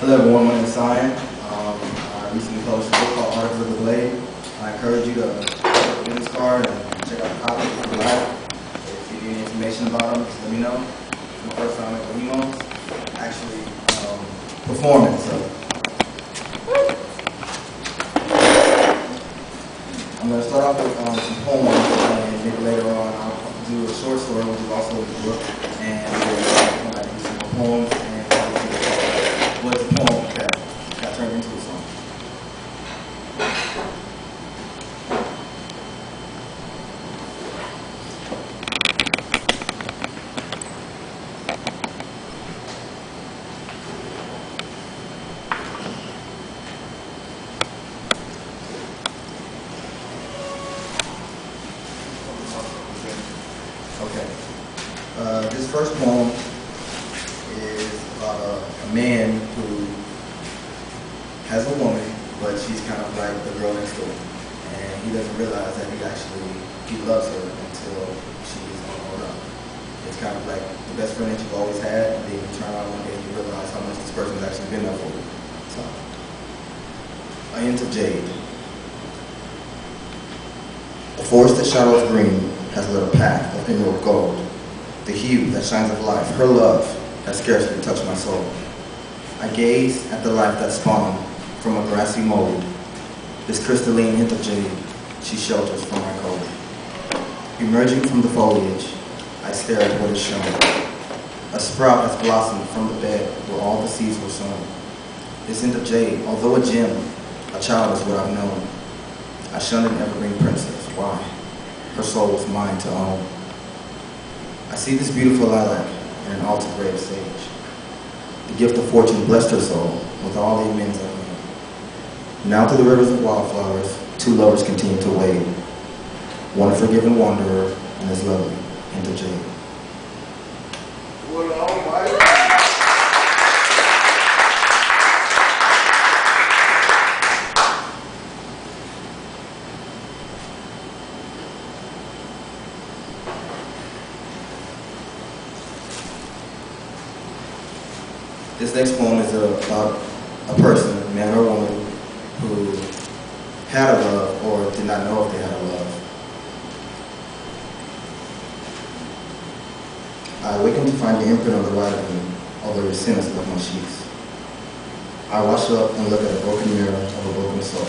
Hello everyone, my name is Cyan. I recently published a book called Articles of the Blade. I encourage you to check out the business card and check out the copy if you like. If you need any information about them, just let me know. It's my first time at Bohemeos, actually performing, so. I'm going to start off with some poems, and maybe later on I'll do a short story, which is also in the book, and we'll do some more poems, and what's a poem that got turned into a song. Okay. This first poem is about a man who has a woman, but she's kind of like the girl next door. And he doesn't realize that he loves her until she's all grown up. It's kind of like the best friend that you've always had, and then you turn around one day and you realize how much this person has actually been there for you. So, a hint of jade. The forest that shadows green has lit a path of emerald gold. The hue that shines of life, her love, has scarcely touched my soul. I gaze at the life that spawned from a grassy mold. This crystalline hint of jade, she shelters from my cold. Emerging from the foliage, I stare at what is shown. A sprout has blossomed from the bed where all the seeds were sown. This hint of jade, although a gem, a child is what I've known. I shunned an evergreen princess. Why? Her soul was mine to own. I see this beautiful lilac in an altar grave sage. The gift of fortune blessed her soul with all the amends I've made. Now through the rivers of wildflowers, two lovers continue to wade. One a forgiven wanderer and his lovely hint of jade. This next poem is about a person, a man or a woman, who had a love or did not know if they had a love. I awakened to find the imprint of the right of me, although your sin has left my sheets. I wash up and look at a broken mirror of a broken soul,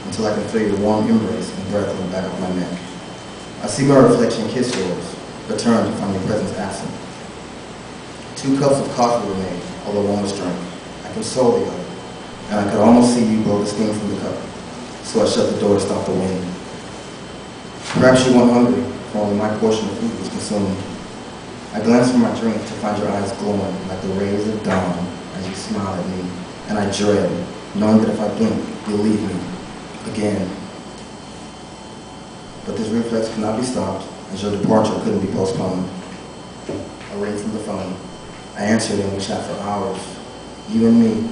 until I can feel your warm embrace and breath on the back of my neck. I see my reflection kiss yours, but turn to find your presence absent. 2 cups of coffee were made, although one was drank. I console the other, and I could almost see you blow the steam from the cup, so I shut the door to stop the wind. Perhaps you weren't hungry, for only my portion of food was consumed. I glanced from my drink to find your eyes glowing like the rays of dawn as you smile at me, and I dread, knowing that if I blink, you'll leave me again. But this reflex could not be stopped, as your departure couldn't be postponed. I ring from the phone. I answered and we chat for hours. You and me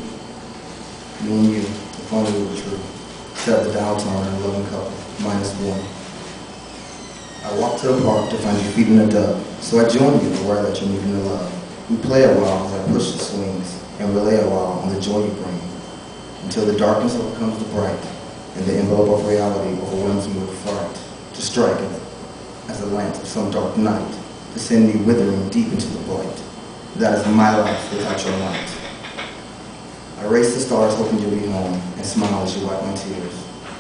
and you, if only we were true. Set the dial tone in a loving couple, -1. I walked to the park to find you feeding a dove, so I joined you aware that you're moving to love. We play a while as I push the swings, and relay a while on the joy you bring, until the darkness overcomes the bright, and the envelope of reality overwhelms me with fright, to strike it as the lance of some dark night, to send me withering deep into the void. That is my life without your light. I race the stars hoping you'll be home and smile as you wipe my tears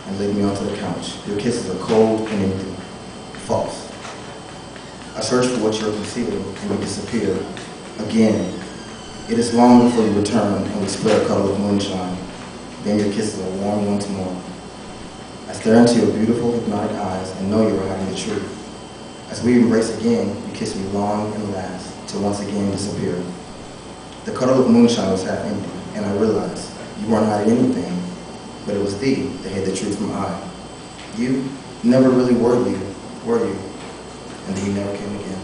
and lay me onto the couch. Your kisses are cold and empty. False. I search for what you're concealing and you disappear. Again, it is long before you return and we spread a cuddle of moonshine. Then your kisses are warm once more. I stare into your beautiful hypnotic eyes and know you are hiding the truth. As we embrace again, you kiss me long and last, to once again disappear. The cuddle of moonshine was half empty, and I realized you weren't hiding anything, but it was thee that hid the truth from I. You never really were you? And then you never came again.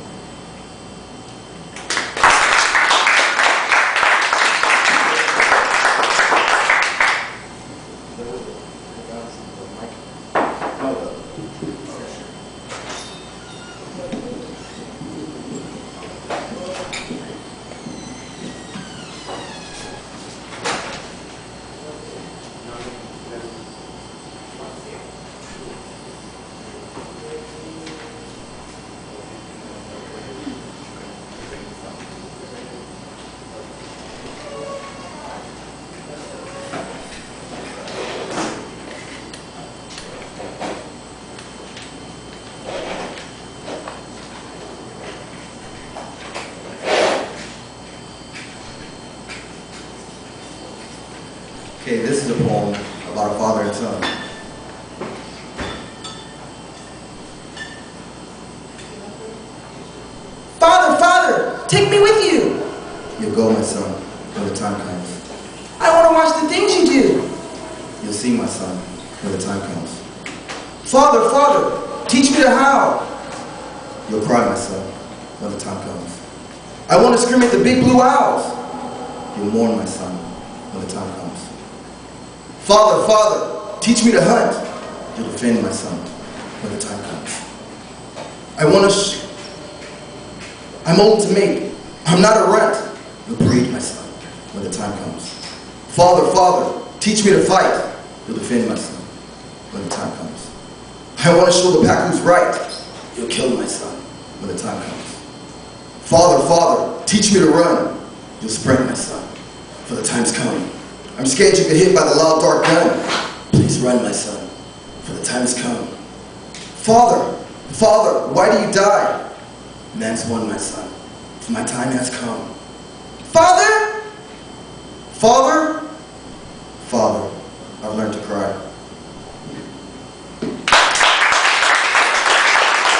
Okay, this is a poem about a father and son. Father, Father, take me with you. You'll go, my son, when the time comes. I want to watch the things you do. You'll see, my son, when the time comes. Father, Father, teach me to howl. You'll cry, my son, when the time comes. I want to scream at the big blue owls. You'll mourn, my son, when the time comes. Father, Father, teach me to hunt. You'll defend, my son, when the time comes. I'm old to mate. I'm not a runt. You'll breed, my son, when the time comes. Father, Father, teach me to fight. You'll defend, my son, when the time comes. I want to show the pack who's right. You'll kill, my son, when the time comes. Father, Father, teach me to run. You'll sprint, my son, for the time's coming. I'm scared you get hit by the loud dark gun. Please run, my son, for the time has come. Father, Father, why do you die? Man's won, my son, for my time has come. Father? Father? Father,